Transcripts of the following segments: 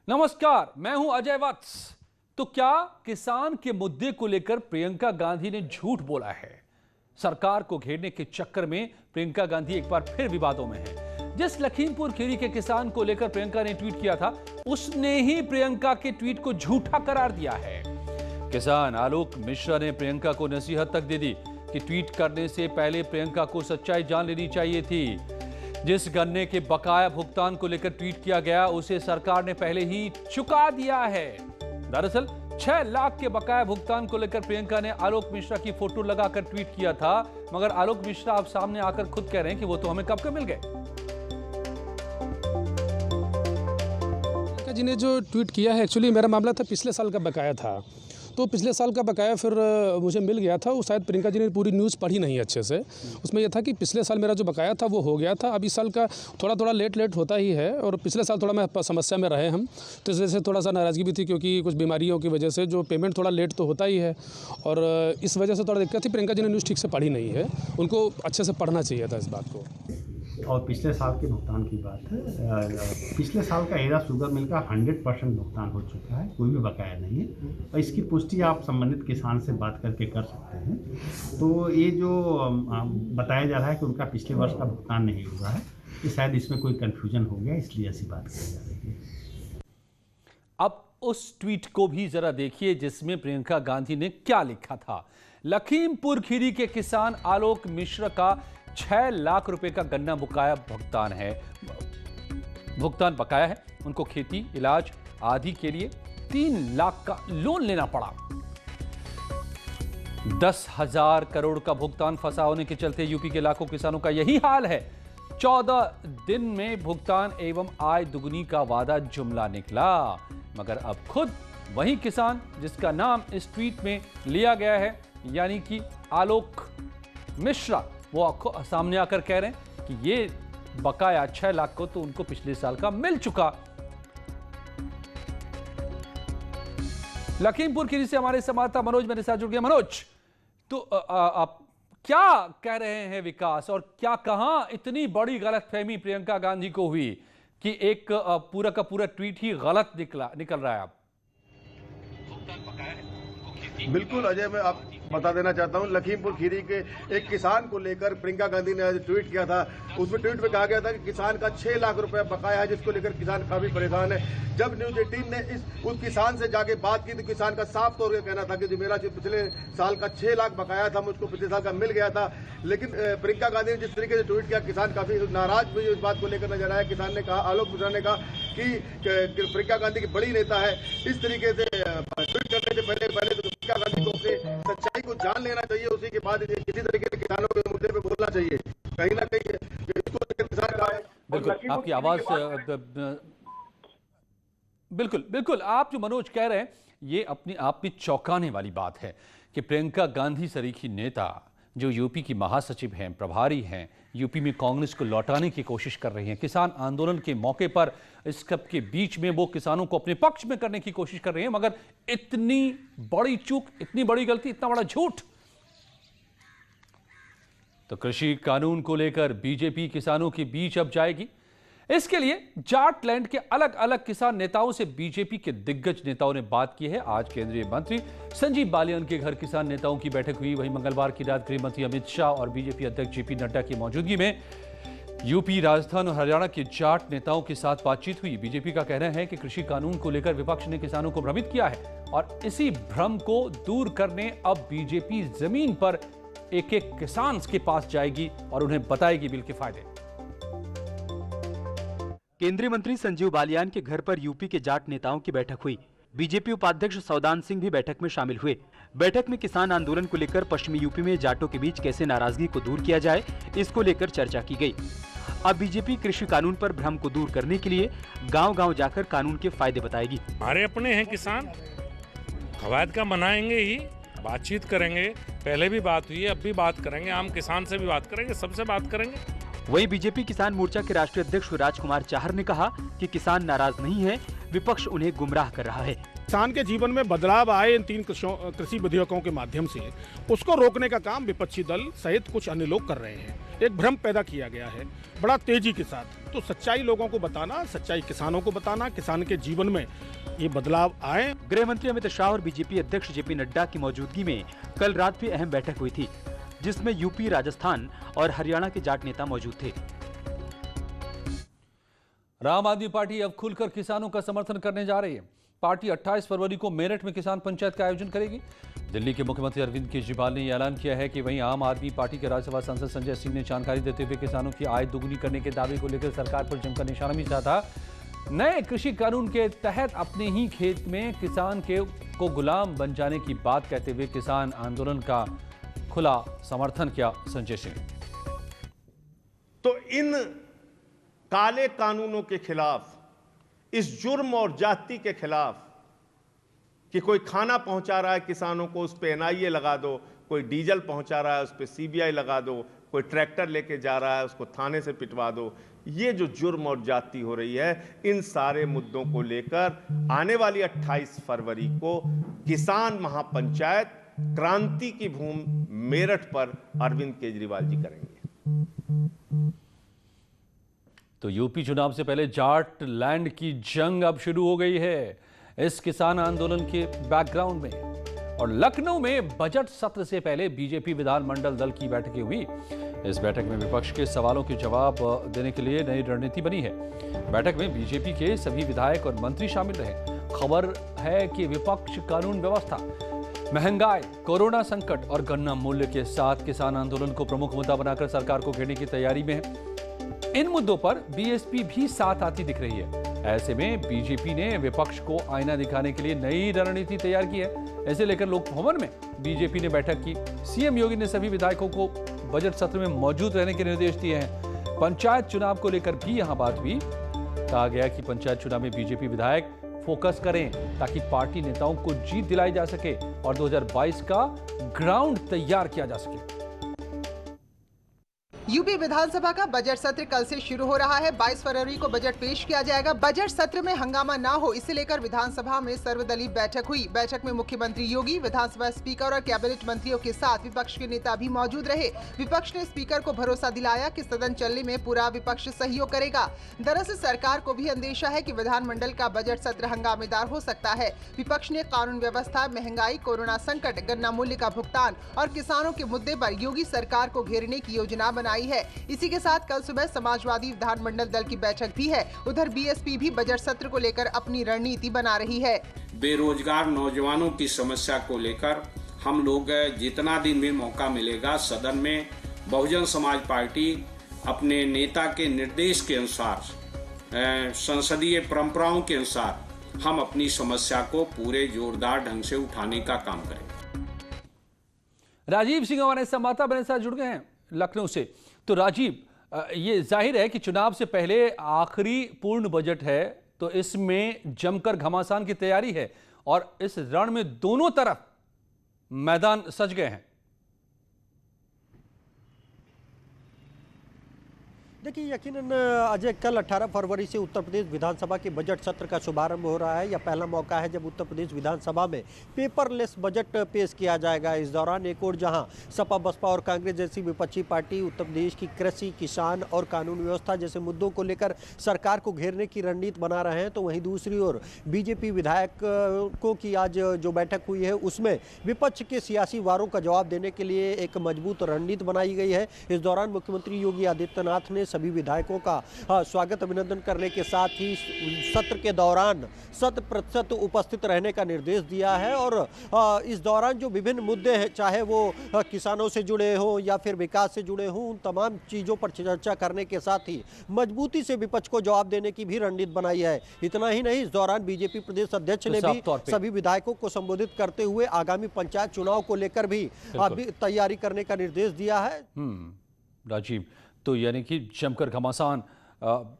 नमस्कार, मैं हूं अजय वत्स। तो क्या किसान के मुद्दे को लेकर प्रियंका गांधी ने झूठ बोला है? सरकार को घेरने के चक्कर में प्रियंका गांधी एक बार फिर विवादों में है। जिस लखीमपुर खीरी के किसान को लेकर प्रियंका ने ट्वीट किया था, उसने ही प्रियंका के ट्वीट को झूठा करार दिया है। किसान आलोक मिश्रा ने प्रियंका को नसीहत तक दे दी कि ट्वीट करने से पहले प्रियंका को सच्चाई जान लेनी चाहिए थी। जिस गन्ने के बकाया भुगतान को लेकर ट्वीट किया गया, उसे सरकार ने पहले ही चुका दिया है। दरअसल 6 लाख के बकाया भुगतान को लेकर प्रियंका ने आलोक मिश्रा की फोटो लगाकर ट्वीट किया था, मगर आलोक मिश्रा अब सामने आकर खुद कह रहे हैं कि वो तो हमें कब के मिल गए। प्रियंका जी ने जो ट्वीट किया है, एक्चुअली मेरा मामला था पिछले साल का बकाया था, तो पिछले साल का बकाया फिर मुझे मिल गया था। वो शायद प्रियंका जी ने पूरी न्यूज़ पढ़ी नहीं अच्छे से। उसमें यह था कि पिछले साल मेरा जो बकाया था वो हो गया था। अब इस साल का थोड़ा लेट होता ही है, और पिछले साल थोड़ा मैं समस्या में रहे हम, तो इस वजह से थोड़ा सा नाराज़गी भी थी, क्योंकि कुछ बीमारियों की वजह से जो पेमेंट थोड़ा लेट तो होता ही है, और इस वजह से थोड़ा दिक्कत थी। प्रियंका जी ने न्यूज़ ठीक से पढ़ी नहीं है, उनको अच्छे से पढ़ना चाहिए था इस बात को। और पिछले साल के भुगतान की बात है, पिछले साल का हीरा शुगर मिल का 100% भुगतान हो चुका है, कोई भी बकाया नहीं है। और इसकी पुष्टि आप संबंधित किसान से बात करके कर सकते हैं। तो ये जो बताया जा रहा है कि उनका पिछले वर्ष का भुगतान नहीं हुआ है, ये शायद इसमें कोई कन्फ्यूजन हो गया, इसलिए ऐसी बात कही जा रही है। अब उस ट्वीट को भी जरा देखिए जिसमें प्रियंका गांधी ने क्या लिखा था। लखीमपुर खीरी के किसान आलोक मिश्रा का 6 लाख रुपए का गन्ना बकाया भुगतान बकाया है। उनको खेती, इलाज आदि के लिए 3 लाख का लोन लेना पड़ा। 10,000 करोड़ का भुगतान फंसा होने के चलते यूपी के लाखों किसानों का यही हाल है। 14 दिन में भुगतान एवं आय दुगनी का वादा जुमला निकला, मगर अब खुद वही किसान जिसका नाम इस ट्वीट में लिया गया है, यानी कि आलोक मिश्रा, वो सामने आकर कह रहे हैं कि ये बकाया 6 लाख को तो उनको पिछले साल का मिल चुका। लखीमपुर खीरी से हमारे संवाददाता मनोज मेरे साथ जुड़ गया। मनोज, तो आप क्या कह रहे हैं विकास, और क्या कहां इतनी बड़ी गलतफहमी प्रियंका गांधी को हुई कि एक पूरा का पूरा ट्वीट ही गलत निकल रहा है? अब बिल्कुल अजय, मैं आप बता देना चाहता हूं, लखीमपुर खीरी के एक किसान को लेकर प्रियंका गांधी ने आज ट्वीट किया था। उसमें ट्वीट में कहा गया था कि किसान का 6 लाख रुपए बकाया है, जिसको लेकर किसान काफी परेशान है। जब न्यूज 18 ने उस किसान से जाके बात की तो किसान का साफ तौर पर कहना था कि जो मेरा पिछले साल का 6 लाख बकाया था, मुझको पिछले साल का मिल गया था। लेकिन प्रियंका गांधी ने जिस तरीके से ट्वीट किया, किसान काफी नाराज हुई इस बात को लेकर नजर आया। किसान ने कहा, आलोक मिश्रा ने कहा कि प्रियंका गांधी की बड़ी नेता है, इस तरीके से ट्वीट करने से पहले तो प्रियंका गांधी को अपनी सच्चाई को जान लेना चाहिए, उसी के बाद किसी तरीके से किसानों के मुद्दे पे बोलना चाहिए। कहीं ना कहीं इसको किसान का बिल्कुल आपकी आवाज बिल्कुल आप जो मनोज कह रहे हैं, ये अपने आप में चौंकाने वाली बात है कि प्रियंका गांधी सरीखी नेता जो यूपी की महासचिव हैं, प्रभारी हैं, यूपी में कांग्रेस को लौटाने की कोशिश कर रही हैं। किसान आंदोलन के मौके पर इस सब के बीच में वो किसानों को अपने पक्ष में करने की कोशिश कर रही हैं, मगर इतनी बड़ी चूक, इतनी बड़ी गलती, इतना बड़ा झूठ। तो कृषि कानून को लेकर बीजेपी किसानों के बीच अब जाएगी। इसके लिए जाटलैंड के अलग अलग किसान नेताओं से बीजेपी के दिग्गज नेताओं ने बात की है। आज केंद्रीय मंत्री संजीव बालियान के घर किसान नेताओं की बैठक हुई। वहीं मंगलवार की रात गृह मंत्री अमित शाह और बीजेपी अध्यक्ष जेपी नड्डा की मौजूदगी में यूपी, राजस्थान और हरियाणा के जाट नेताओं के साथ बातचीत हुई। बीजेपी का कहना है कि कृषि कानून को लेकर विपक्ष ने किसानों को भ्रमित किया है, और इसी भ्रम को दूर करने अब बीजेपी जमीन पर एक एक किसान के पास जाएगी और उन्हें बताएगी बिल के फायदे। केंद्रीय मंत्री संजीव बालियान के घर पर यूपी के जाट नेताओं की बैठक हुई। बीजेपी उपाध्यक्ष सौदान सिंह भी बैठक में शामिल हुए। बैठक में किसान आंदोलन को लेकर पश्चिमी यूपी में जाटों के बीच कैसे नाराजगी को दूर किया जाए, इसको लेकर चर्चा की गई। अब बीजेपी कृषि कानून पर भ्रम को दूर करने के लिए गांव-गांव जाकर कानून के फायदे बताएगी। हमारे अपने हैं किसान, कवायद का मनाएंगे ही, बातचीत करेंगे। पहले भी बात हुई है, अब भी बात करेंगे, आम किसान से भी बात करेंगे, सबसे बात करेंगे। वहीं बीजेपी किसान मोर्चा के राष्ट्रीय अध्यक्ष राजकुमार चाहर ने कहा कि किसान नाराज नहीं है, विपक्ष उन्हें गुमराह कर रहा है। किसान के जीवन में बदलाव आए इन 3 कृषि विधेयकों के माध्यम से उसको रोकने का काम विपक्षी दल सहित कुछ अन्य लोग कर रहे हैं। एक भ्रम पैदा किया गया है बड़ा तेजी के साथ। तो सच्चाई लोगों को बताना, सच्चाई किसानों को बताना, किसान के जीवन में ये बदलाव आए। गृह मंत्री अमित शाह और बीजेपी अध्यक्ष जेपी नड्डा की मौजूदगी में कल रात भी अहम बैठक हुई थी, जिसमें यूपी, राजस्थान और हरियाणा के जाट नेता मौजूद थे। आम आदमी पार्टी अब खुलकर किसानों का समर्थन करने जा रही है। पार्टी 28 फरवरी को मेरठ में किसान पंचायत का आयोजन करेगी। दिल्ली के मुख्यमंत्री अरविंद केजरीवाल ने यह ऐलान किया है कि वहीं आम आदमी पार्टी के राज्यसभा सांसद संजय सिंह ने जानकारी देते हुए किसानों की आय दोगुनी करने के दावे को लेकर सरकार पर जमकर निशाना भी साधा। नए कृषि कानून के तहत अपने ही खेत में किसान को गुलाम बन जाने की बात कहते हुए किसान आंदोलन का खुला समर्थन किया संजय सिंह। तो इन काले कानूनों के खिलाफ, इस जुर्म और जाति के खिलाफ कि कोई खाना पहुंचा रहा है किसानों को, उस पे एनआईए लगा दो, कोई डीजल पहुंचा रहा है उस पे सीबीआई लगा दो, कोई ट्रैक्टर लेके जा रहा है उसको थाने से पिटवा दो, ये जो जुर्म और जाति हो रही है, इन सारे मुद्दों को लेकर आने वाली 28 फरवरी को किसान महापंचायत क्रांति की भूमि मेरठ पर अरविंद केजरीवाल जी करेंगे। तो यूपी चुनाव से पहले जाट लैंड की जंग अब शुरू हो गई है इस किसान आंदोलन के बैकग्राउंड में। और लखनऊ में बजट सत्र से पहले बीजेपी विधानमंडल दल की बैठकें हुई। इस बैठक में विपक्ष के सवालों के जवाब देने के लिए नई रणनीति बनी है। बैठक में बीजेपी के सभी विधायक और मंत्री शामिल रहे। खबर है कि विपक्ष कानून व्यवस्था, महंगाई, कोरोना संकट और गन्ना मूल्य के साथ किसान आंदोलन को प्रमुख मुद्दा बनाकर सरकार को घेरने की तैयारी में है। इन मुद्दों पर बीएसपी भी साथ आती दिख रही है। ऐसे में बीजेपी ने विपक्ष को आईना दिखाने के लिए नई रणनीति तैयार की है। इसे लेकर लोक भवन में बीजेपी ने बैठक की। सीएम योगी ने सभी विधायकों को बजट सत्र में मौजूद रहने के निर्देश दिए हैं। पंचायत चुनाव को लेकर भी यहां बात हुई। कहा गया कि पंचायत चुनाव में बीजेपी विधायक फोकस करें ताकि पार्टी नेताओं को जीत दिलाई जा सके और 2022 का ग्राउंड तैयार किया जा सके। यूपी विधानसभा का बजट सत्र कल से शुरू हो रहा है। 22 फरवरी को बजट पेश किया जाएगा। बजट सत्र में हंगामा ना हो, इसे लेकर विधानसभा में सर्वदलीय बैठक हुई। बैठक में मुख्यमंत्री योगी, विधानसभा स्पीकर और कैबिनेट मंत्रियों के साथ विपक्ष के नेता भी मौजूद रहे। विपक्ष ने स्पीकर को भरोसा दिलाया कि सदन चलने में पूरा विपक्ष सहयोग करेगा। दरअसल सरकार को भी अंदेशा है कि विधानमंडल का बजट सत्र हंगामेदार हो सकता है। विपक्ष ने कानून व्यवस्था, महंगाई, कोरोना संकट, गन्ना मूल्य का भुगतान और किसानों के मुद्दे पर योगी सरकार को घेरने की योजना बनाई है। इसी के साथ कल सुबह समाजवादी विधानमंडल दल की बैठक भी है। उधर बीएसपी भी बजट सत्र को लेकर अपनी रणनीति बना रही है। बेरोजगार नौजवानों की समस्या को लेकर हम लोग जितना दिन भी मौका मिलेगा सदन में बहुजन समाज पार्टी अपने नेता के निर्देश के अनुसार, संसदीय परंपराओं के अनुसार हम अपनी समस्या को पूरे जोरदार ढंग से उठाने का काम करेंगे। राजीव सिंह हमारे संवाददाता मेरे साथ जुड़ गए हैं लखनऊ से। तो राजीव, ये जाहिर है कि चुनाव से पहले आखिरी पूर्ण बजट है, तो इसमें जमकर घमासान की तैयारी है और इस रण में दोनों तरफ मैदान सज गए हैं। देखिए, यकीनन अजय, कल 18 फरवरी से उत्तर प्रदेश विधानसभा के बजट सत्र का शुभारंभ हो रहा है। यह पहला मौका है जब उत्तर प्रदेश विधानसभा में पेपरलेस बजट पेश किया जाएगा। इस दौरान एक और जहां सपा, बसपा और कांग्रेस जैसी विपक्षी पार्टी उत्तर प्रदेश की कृषि, किसान और कानून व्यवस्था जैसे मुद्दों को लेकर सरकार को घेरने की रणनीति बना रहे हैं, तो वहीं दूसरी ओर बीजेपी विधायकों की आज जो बैठक हुई है उसमें विपक्ष के सियासी वारों का जवाब देने के लिए एक मजबूत रणनीति बनाई गई है। इस दौरान मुख्यमंत्री योगी आदित्यनाथ ने सभी विधायकों का स्वागत अभिनंदन करने के साथ ही सत्र के दौरान 100% उपस्थित रहने का निर्देश दिया है। और इस दौरान जो विभिन्न मुद्दे हैं, चाहे वो किसानों से जुड़े हों या फिर विकास से जुड़े हों, उन तमाम चीज़ों पर चर्चा करने के साथ ही मजबूती से विपक्ष को जवाब देने की भी रणनीति बनाई है। इतना ही नहीं, इस दौरान बीजेपी प्रदेश अध्यक्ष ने भी सभी विधायकों को संबोधित करते हुए आगामी पंचायत चुनाव को लेकर भी तैयारी करने का निर्देश दिया है। राजीव, तो यानी कि जमकर घमासान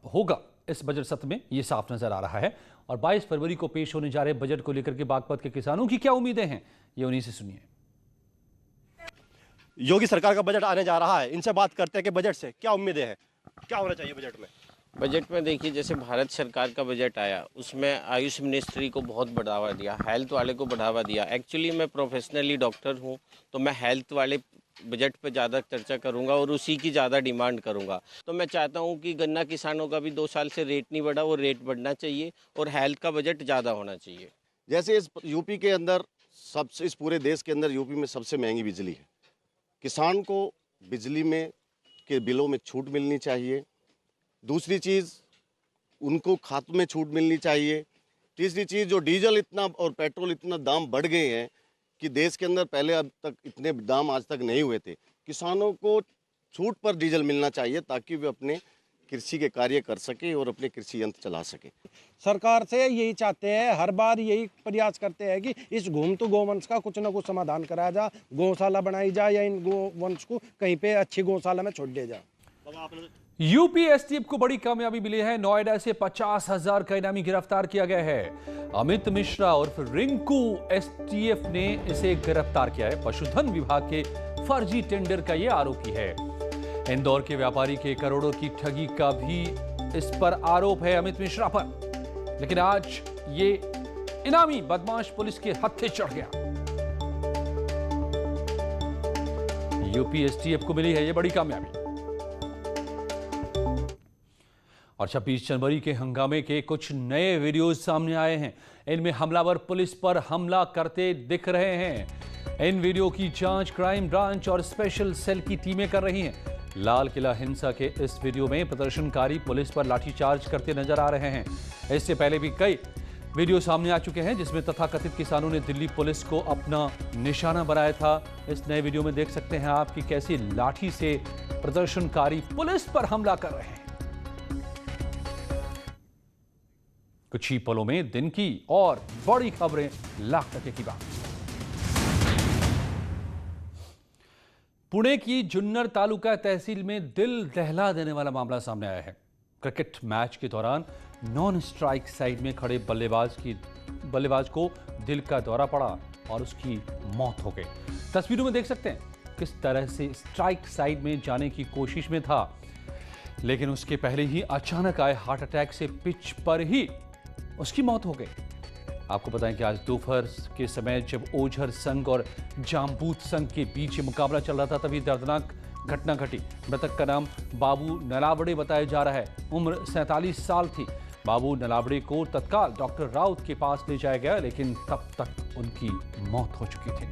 होगा इस बजट सत्र में, ये साफ नजर आ रहा है। और 22 फरवरी को पेश होने जा रहे बजट को लेकर के बागपत के किसानों की क्या उम्मीदें हैं, ये उन्हीं से सुनिए। योगी सरकार का बजट आने जा रहा है, इनसे बात करते हैं कि बजट से क्या उम्मीदें हैं। क्या होना चाहिए बजट में? बजट में देखिए, जैसे भारत सरकार का बजट आया उसमें आयुष मिनिस्ट्री को बहुत बढ़ावा दिया, हेल्थ वाले को बढ़ावा दिया। एक्चुअली मैं प्रोफेशनली डॉक्टर हूँ, तो मैं हेल्थ वाले बजट पे ज़्यादा चर्चा करूंगा और उसी की ज़्यादा डिमांड करूंगा। तो मैं चाहता हूं कि गन्ना किसानों का भी 2 साल से रेट नहीं बढ़ा, वो रेट बढ़ना चाहिए और हेल्थ का बजट ज़्यादा होना चाहिए। जैसे इस यूपी के अंदर सबसे, इस पूरे देश के अंदर यूपी में सबसे महंगी बिजली है। किसान को बिजली में के बिलों में छूट मिलनी चाहिए। दूसरी चीज़, उनको खातों में छूट मिलनी चाहिए। तीसरी चीज़, जो डीजल इतना और पेट्रोल इतना दाम बढ़ गए हैं कि देश के अंदर पहले अब तक इतने दाम आज तक नहीं हुए थे। किसानों को छूट पर डीजल मिलना चाहिए ताकि वे अपने कृषि के कार्य कर सके और अपने कृषि यंत्र चला सके। सरकार से यही चाहते हैं, हर बार यही प्रयास करते हैं कि इस घूमतू गोवंश का कुछ न कुछ समाधान कराया जाए, गौशाला बनाई जाए या इन गोवंश को कहीं पे अच्छी गौशाला में छोड़ दिया जाए। यूपी एसटीएफ को बड़ी कामयाबी मिली है। नोएडा से 50,000 का इनामी गिरफ्तार किया गया है। अमित मिश्रा उर्फ रिंकू एसटीएफ ने इसे गिरफ्तार किया है। पशुधन विभाग के फर्जी टेंडर का यह आरोपी है। इंदौर के व्यापारी के करोड़ों की ठगी का भी इस पर आरोप है अमित मिश्रा पर, लेकिन आज ये इनामी बदमाश पुलिस के हत्थे चढ़ गया। यूपी एसटीएफ को मिली है यह बड़ी कामयाबी। और 26 जनवरी के हंगामे के कुछ नए वीडियोज सामने आए हैं। इनमें हमलावर पुलिस पर हमला करते दिख रहे हैं। इन वीडियो की जांच क्राइम ब्रांच और स्पेशल सेल की टीमें कर रही हैं। लाल किला हिंसा के इस वीडियो में प्रदर्शनकारी पुलिस पर लाठीचार्ज करते नजर आ रहे हैं। इससे पहले भी कई वीडियो सामने आ चुके हैं जिसमें तथाकथित किसानों ने दिल्ली पुलिस को अपना निशाना बनाया था। इस नए वीडियो में देख सकते हैं आप कि कैसी लाठी से प्रदर्शनकारी पुलिस पर हमला कर रहे हैं। कुछ ही पलों में दिन की और बड़ी खबरें, लाख टके की बात। पुणे की जुन्नर तालुका तहसील में दिल दहला देने वाला मामला सामने आया है। क्रिकेट मैच के दौरान नॉन स्ट्राइक साइड में खड़े बल्लेबाज को दिल का दौरा पड़ा और उसकी मौत हो गई। तस्वीरों में देख सकते हैं किस तरह से स्ट्राइक साइड में जाने की कोशिश में था, लेकिन उसके पहले ही अचानक आए हार्ट अटैक से पिच पर ही उसकी मौत हो गई। आपको बताएं कि आज दोपहर के समय जब ओझर संघ और जामबूत संघ के बीच मुकाबला चल रहा था तभी दर्दनाक घटना घटी। मृतक का नाम बाबू नलावड़े बताया जा रहा है। उम्र 47 साल थी। बाबू नलावड़े को तत्काल डॉक्टर राउत के पास ले जाया गया, लेकिन तब तक उनकी मौत हो चुकी थी।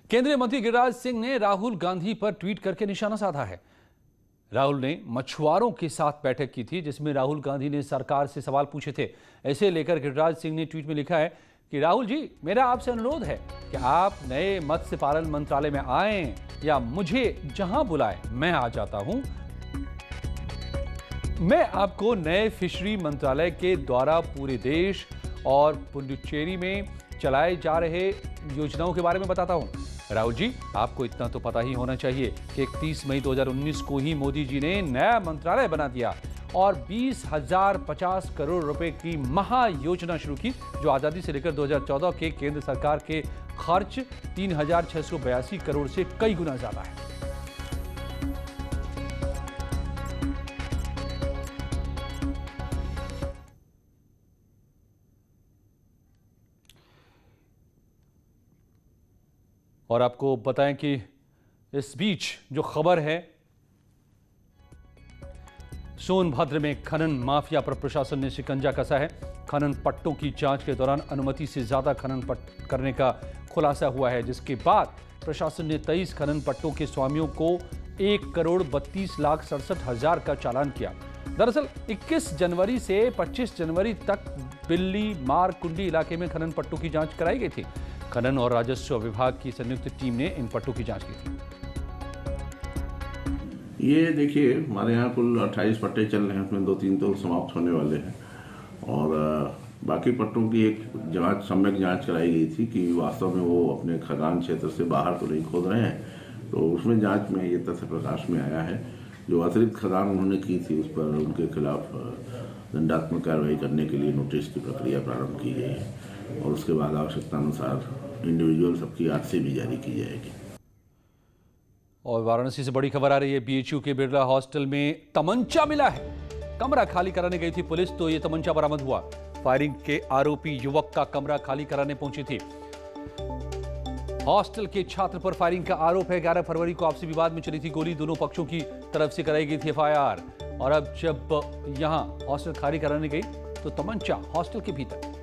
केंद्रीय मंत्री गिरिराज सिंह ने राहुल गांधी पर ट्वीट करके निशाना साधा है। राहुल ने मछुआरों के साथ बैठक की थी जिसमें राहुल गांधी ने सरकार से सवाल पूछे थे। ऐसे लेकर गिरिराज सिंह ने ट्वीट में लिखा है कि राहुल जी, मेरा आपसे अनुरोध है कि आप नए मत्स्य पालन मंत्रालय में आएं या मुझे जहां बुलाएं मैं आ जाता हूं। मैं आपको नए फिशरी मंत्रालय के द्वारा पूरे देश और पुडुचेरी में चलाए जा रहे योजनाओं के बारे में बताता हूं। राहुल जी, आपको इतना तो पता ही होना चाहिए कि 31 मई 2019 को ही मोदी जी ने नया मंत्रालय बना दिया और 20,050 करोड़ रुपए की महा योजना शुरू की, जो आज़ादी से लेकर 2014 के केंद्र सरकार के खर्च 3,682 करोड़ से कई गुना ज्यादा है। और आपको बताएं कि इस बीच जो खबर है, सोनभद्र में खनन माफिया पर प्रशासन ने शिकंजा कसा है। खनन पट्टों की जांच के दौरान अनुमति से ज्यादा खनन करने का खुलासा हुआ है, जिसके बाद प्रशासन ने 23 खनन पट्टों के स्वामियों को 1,32,67,000 का चालान किया। दरअसल 21 जनवरी से 25 जनवरी तक बिल्ली मारकुंडी इलाके में खनन पट्टों की जांच कराई गई थी। खनन और राजस्व विभाग की संयुक्त टीम ने इन पट्टों की जांच की थी। ये देखिए, हमारे यहाँ कुल 28 पट्टे चल रहे हैं, उसमें 2-3 तो समाप्त होने वाले हैं और बाकी पट्टों की एक जांच, सम्यक जांच कराई गई थी कि वास्तव में वो अपने खदान क्षेत्र से बाहर तो नहीं खोद रहे हैं। तो उसमें जांच में ये तथ्य प्रकाश में आया है, जो अतिरिक्त खदान उन्होंने की थी उस पर उनके खिलाफ दंडात्मक कार्रवाई करने के लिए नोटिस की प्रक्रिया प्रारंभ की गई है और उसके बाद आवश्यकता अनुसार इंडिविजुअल सबकी आरसी भी जारी की जाएगी। और वाराणसी से बड़ी खबर आ रही है। बीएचयू के बिरला हॉस्टल में तमंचा मिला है। कमरा खाली कराने गई थी पुलिस तो ये तमंचा बरामद हुआ। फायरिंग के आरोपी युवक का कमरा खाली कराने पहुंची थी। हॉस्टल के छात्र पर फायरिंग का आरोप है। 11 फरवरी को आपसी विवाद में चली थी गोली। दोनों पक्षों की तरफ से कराई गई थी एफआईआर। और अब जब यहां हॉस्टल खाली कराने गई तो तमंचा हॉस्टल के भीतर।